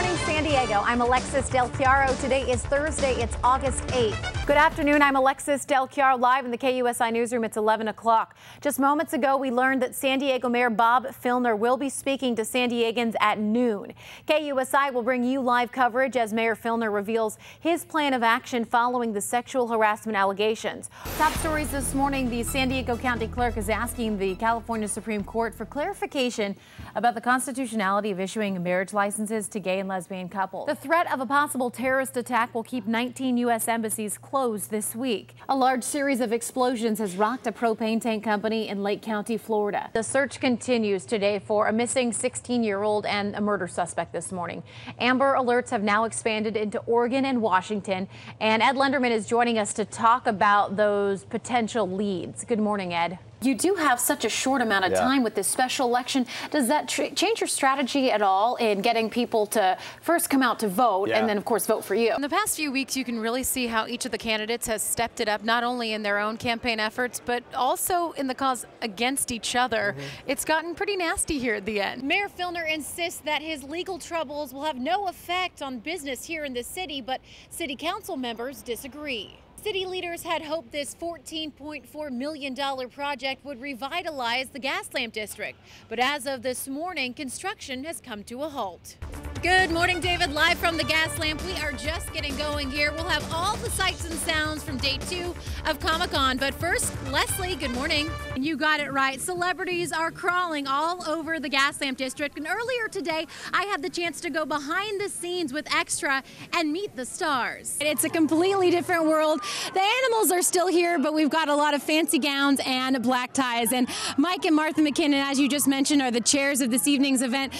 morning, San Diego. I'm Alexis DelChiaro. Today is Thursday. It's August 8th. Good afternoon. I'm Alexis DelChiaro live in the KUSI newsroom. It's 11 o'clock. Just moments ago, we learned that San Diego Mayor Bob Filner will be speaking to San Diegans at noon. KUSI will bring you live coverage as Mayor Filner reveals his plan of action following the sexual harassment allegations. Top stories this morning. The San Diego County Clerk is asking the California Supreme Court for clarification about the constitutionality of issuing marriage licenses to gay and lesbian couples. The threat of a possible terrorist attack will keep 19 U.S. embassies closed this week. A large series of explosions has rocked a propane tank company in Lake County, Florida. The search continues today for a missing 16-year-old and a murder suspect this morning. Amber alerts have now expanded into Oregon and Washington, and Ed Lenderman is joining us to talk about those potential leads. Good morning, Ed. You do have such a short amount of time with this special election. Does that change your strategy at all in getting people to first come out to vote and then, of course, vote for you? In the past few weeks, you can really see how each of the candidates has stepped it up, not only in their own campaign efforts, but also in the cause against each other. It's gotten pretty nasty here at the end. Mayor Filner insists that his legal troubles will have no effect on business here in the city, but city council members disagree. City leaders had hoped this $14.4 million project would revitalize the Gaslamp district. But as of this morning, construction has come to a halt. Good morning, David. Live from the Gaslamp. We are just getting going here. We'll have all the sights and sounds from day 2 of Comic-Con. But first, Leslie, good morning. You got it right. Celebrities are crawling all over the Gaslamp district. And earlier today, I had the chance to go behind the scenes with Extra and meet the stars. It's a completely different world. The animals are still here, but we've got a lot of fancy gowns and black ties. And Mike and Martha McKinnon, as you just mentioned, are the chairs of this evening's event.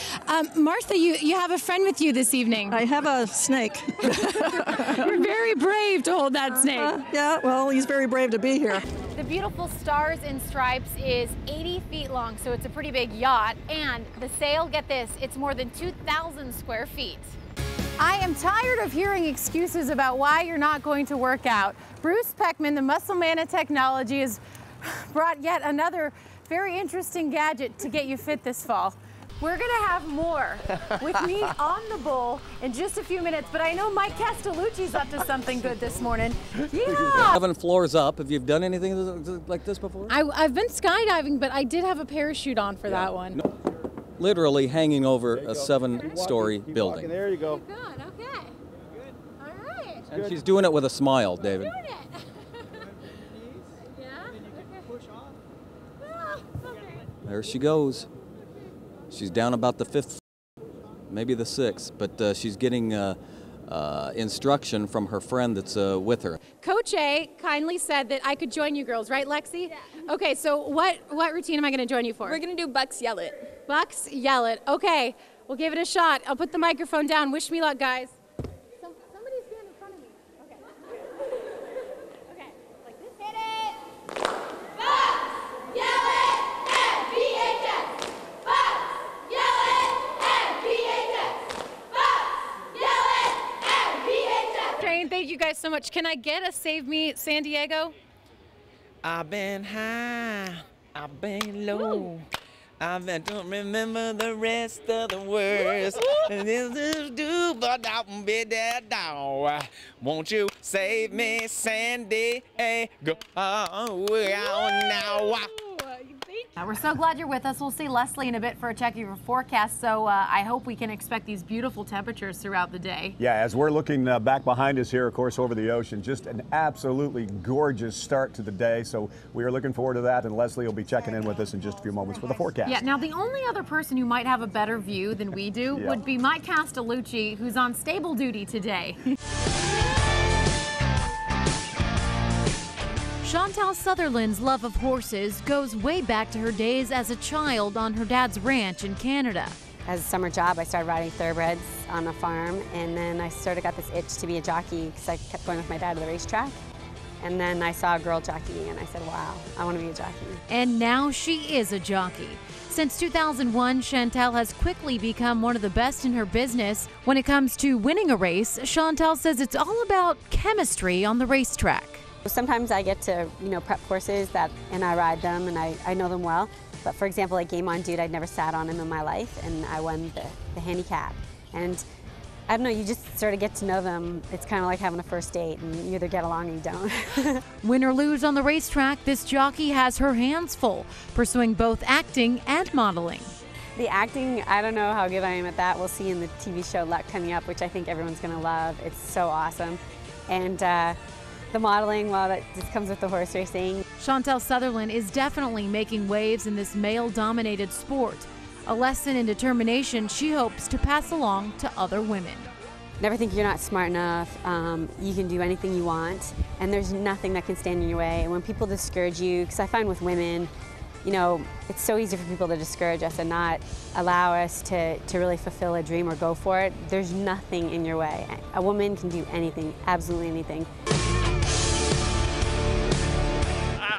Martha, you have a friend with you this evening. I have a snake. You're very brave to hold that snake. Yeah, well, he's very brave to be here. The beautiful Stars and Stripes is 80 feet long, so it's a pretty big yacht. And the sail, get this, it's more than 2,000 square feet. I am tired of hearing excuses about why you're not going to work out. Bruce Peckman, the muscle man of technology, has brought yet another very interesting gadget to get you fit this fall. We're going to have more with me on the bull in just a few minutes, but I know Mike Castellucci's up to something good this morning. Yeah! 7 floors up. Have you done anything like this before? I've been skydiving, but I did have a parachute on for that one. No. Literally hanging over a 7-story building. There you go. Good, okay. Good. All right. And she's doing it with a smile, David. Doing it. Yeah? Okay. Push off. Ah, okay. There she goes. She's down about the 5th, maybe the 6th, but she's getting instruction from her friend that's with her. Coach A kindly said that I could join you girls, right, Lexi? Yeah. Okay, so what routine am I going to join you for? We're going to do Bucks Yell It. Bucks Yell It. Okay, we'll give it a shot. I'll put the microphone down. Wish me luck, guys. Somebody stand in front of me. Okay. Okay, like this. Hit it! Bucks! Yell it! M-B-H-S! Bucks! Yell it! M-B-H-S! Bucks! Yell it! M-B-H-S! Jane, thank you guys so much. Can I get a Save Me San Diego? I've been high, I've been low. Woo. I don't remember the rest of the words. This is do, but don't be that down. Won't you save me, Sandy? Hey, go now. We're so glad you're with us. We'll see Leslie in a bit for a check of your forecast, so I hope we can expect these beautiful temperatures throughout the day. Yeah, as we're looking back behind us here, of course, over the ocean, just an absolutely gorgeous start to the day. So we are looking forward to that, and Leslie will be checking in with us in just a few moments for the forecast. Yeah, now the only other person who might have a better view than we do would be Mike Castellucci, who's on stable duty today. Chantal Sutherland's love of horses goes way back to her days as a child on her dad's ranch in Canada. As a summer job, I started riding thoroughbreds on a farm, and then I sort of got this itch to be a jockey because I kept going with my dad to the racetrack. And then I saw a girl jockey, and I said, wow, I want to be a jockey. And now she is a jockey. Since 2001, Chantal has quickly become one of the best in her business. When it comes to winning a race, Chantal says it's all about chemistry on the racetrack. Sometimes I get to, prep horses and I ride them and I know them well. But for example, like Game On Dude, I'd never sat on him in my life, and I won the handicap. And I don't know, you just sort of get to know them. It's kind of like having a first date, and you either get along or you don't. Win or lose on the racetrack, this jockey has her hands full, pursuing both acting and modeling. The acting, I don't know how good I am at that. We'll see in the TV show Luck coming up, which I think everyone's going to love. It's so awesome. And the modeling, well, that just comes with the horse racing. Chantel Sutherland is definitely making waves in this male-dominated sport. A lesson in determination she hopes to pass along to other women. Never think you're not smart enough. You can do anything you want, and there's nothing that can stand in your way. And when people discourage you, because I find with women, you know, it's so easy for people to discourage us and not allow us to really fulfill a dream or go for it. There's nothing in your way. A woman can do anything, absolutely anything.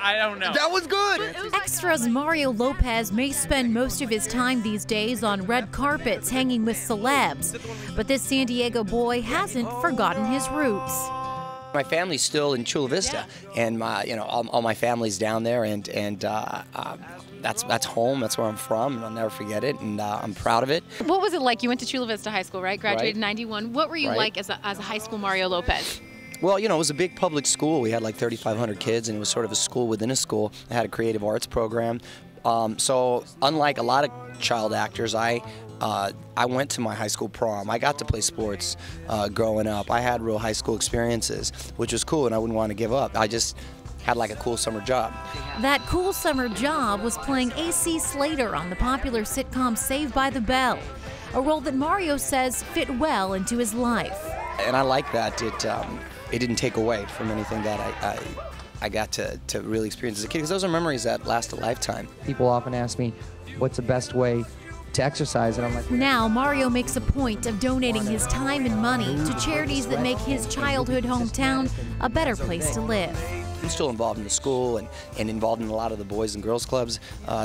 I don't know. That was good. Extras Mario Lopez may spend most of his time these days on red carpets hanging with celebs, but this San Diego boy hasn't forgotten his roots. My family's still in Chula Vista, and all my family's down there, and that's home. That's where I'm from, and I'll never forget it, and I'm proud of it. What was it like? You went to Chula Vista High School, right? Graduated in Right. '91. What were you like as a high school Mario Lopez? Well, you know, it was a big public school. We had like 3,500 kids, and it was sort of a school within a school. It had a creative arts program. So unlike a lot of child actors, I went to my high school prom. I got to play sports growing up. I had real high school experiences, which was cool, and I wouldn't want to give up. I just had like a cool summer job. That cool summer job was playing A.C. Slater on the popular sitcom Saved by the Bell, a role that Mario says fit well into his life. And I like that. It didn't take away from anything that I got to really experience as a kid, because those are memories that last a lifetime. People often ask me, what's the best way to exercise? And I'm like, Now Mario makes a point of donating his time and money to charities that make his childhood hometown a better place to live. I'm still involved in the school and involved in a lot of the boys and girls clubs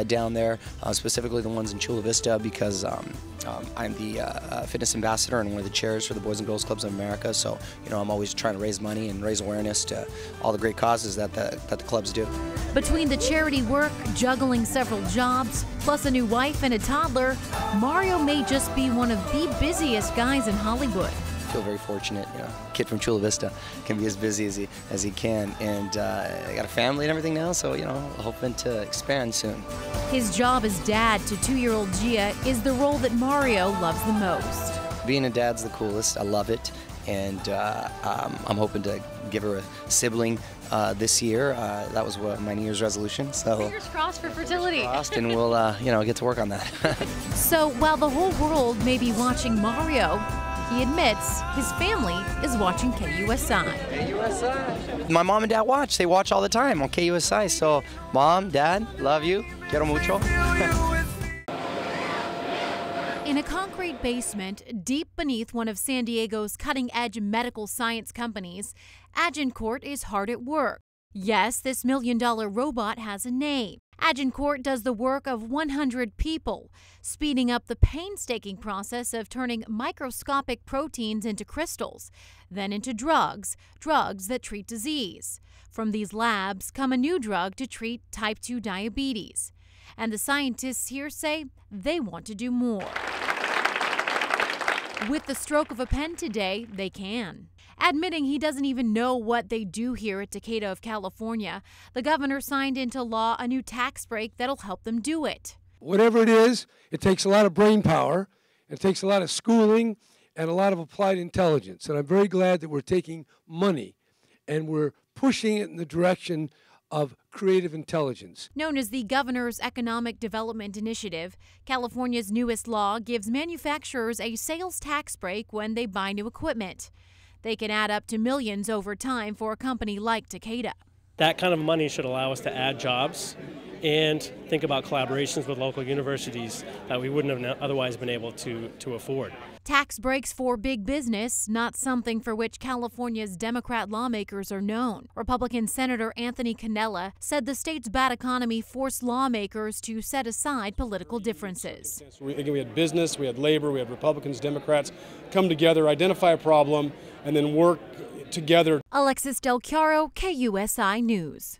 down there, specifically the ones in Chula Vista, because I'm the fitness ambassador and one of the chairs for the Boys and Girls Clubs of America. So, you know, I'm always trying to raise money and raise awareness to all the great causes that the clubs do. Between the charity work, juggling several jobs, plus a new wife and a toddler, Mario may just be one of the busiest guys in Hollywood. I feel very fortunate, you know. A kid from Chula Vista can be as busy as he can, and I got a family and everything now, so, you know, hoping to expand soon. His job as dad to 2-year-old Gia is the role that Mario loves the most. Being a dad's the coolest. I love it, and I'm hoping to give her a sibling this year. That was my New Year's resolution. So Fingers crossed for fertility. crossed, and we'll get to work on that. So while the whole world may be watching Mario, he admits his family is watching KUSI. KUSI. My mom and dad watch. They watch all the time on KUSI. So, Mom, Dad, love you. Quiero mucho. In a concrete basement deep beneath one of San Diego's cutting-edge medical science companies, Agincourt is hard at work. Yes, this million-dollar robot has a name. Agincourt does the work of 100 people, speeding up the painstaking process of turning microscopic proteins into crystals, then into drugs that treat disease. From these labs come a new drug to treat type 2 diabetes. And the scientists here say they want to do more. With the stroke of a pen today, they can. Admitting he doesn't even know what they do here at Decatur of California, the governor signed into law a new tax break that'll help them do it. Whatever it is, it takes a lot of brain power, it takes a lot of schooling, and a lot of applied intelligence. And I'm very glad that we're taking money and we're pushing it in the direction of creative intelligence. Known as the Governor's Economic Development Initiative, California's newest law gives manufacturers a sales tax break when they buy new equipment. They can add up to millions over time for a company like Decatur. That kind of money should allow us to add jobs and think about collaborations with local universities that we wouldn't have otherwise been able to afford. Tax breaks for big business, not something for which California's Democrat lawmakers are known. Republican Senator Anthony Cannella said the state's bad economy forced lawmakers to set aside political differences. We had business, we had labor, we had Republicans, Democrats come together, identify a problem, and then work together. Alexis DelChiaro, KUSI News.